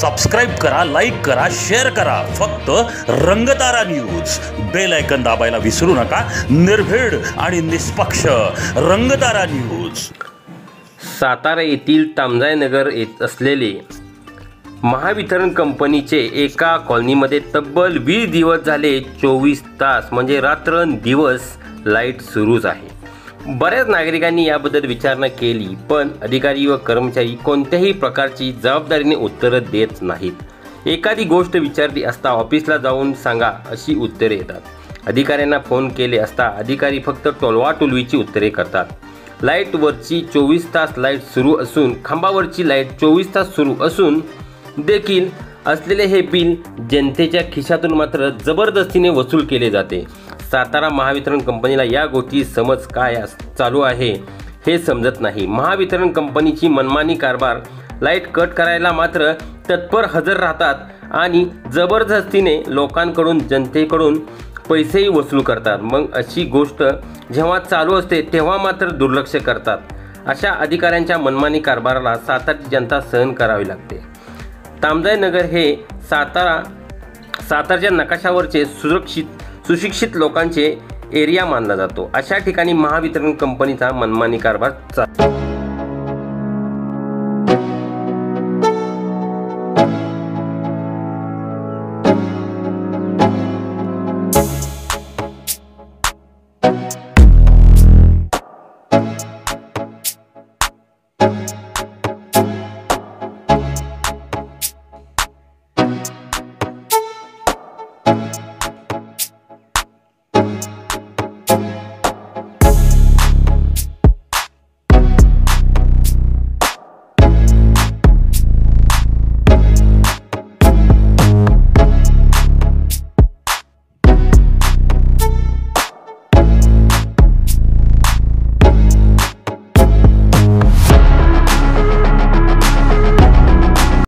Subscribe करा, like करा, share करा. फक्त रंगतारा न्यूज. बेल आयकॉन दाबायला विसरू नका. निर्भीड आणि निष्पक्ष रंगतारा न्यूज. सातारा येथील तामजाईनगर येत असलेले महावितरण कंपनीचे एका कॉलनीमध्ये तब्बल 20 दिवस झाले 24 तास म्हणजे रात्रंदिवस लाईट सुरूच आहे. बऱ्याच नागरिकांनी याबद्दल विचारणा केली, पण अधिकारी व कर्मचारी कोणत्याही प्रकारची जबाबदारीने उत्तरं देत नाहीत. एखादी गोष्ट विचारली असता ऑफिसला जाऊन सांगा अशी उत्तरे येतात. अधिकाऱ्यांना फोन केले असता अधिकारी फक्त टोलवाटोलवीची उत्तरे करतात. लाईटवरची 24 तास लाईट सुरू असून खांबावरची लाईट 24 तास सुरू असून देखील असलेले हे बिल जनतेच्या खिशातून मात्र जबरदस्तीने वसूल केले जाते. सातारा महावितरण कंपनीला या गोष्टी समज काय चालू आहे हे समजत नाही. महावितरण कंपनीची मनमानी कारभार. लाईट कट करायला मात्र तत्पर हजर राहतात आणि जबरदस्तीने लोकांकडून जनतेकडून पैसेही वसूल करतात. मग अशी गोष्ट जेव्हा चालू असते तेव्हा मात्र दुर्लक्ष करतात. अशा अधिकाऱ्यांच्या मनमानी कारभाराला सातारची जनता सहन करावी लागते. तामजाईनगर हे सातारच्या नकाशावरचे सुशिक्षित लोकांचे एरिया मानला जातो. अशा ठिकाणी महावितरण कंपनीचा मनमानी कारभार चालतो.